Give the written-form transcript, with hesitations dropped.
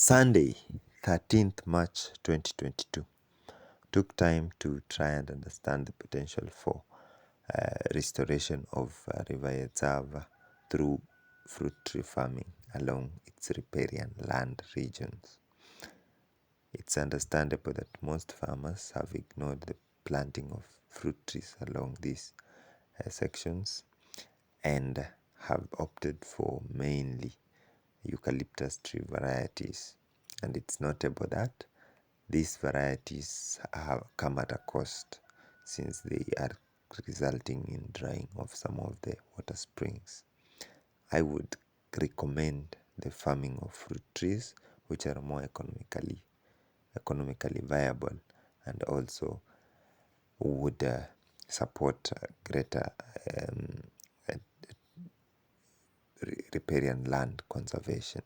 Sunday, 13th March 2022, took time to try and understand the potential for restoration of River Edzava through fruit tree farming along its riparian land regions. It's understandable that most farmers have ignored the planting of fruit trees along these sections and have opted for mainly eucalyptus tree varieties, and it's notable that these varieties have come at a cost since they are resulting in drying of some of the water springs. I would recommend the farming of fruit trees which are more economically viable and also would support greater riparian land conservation.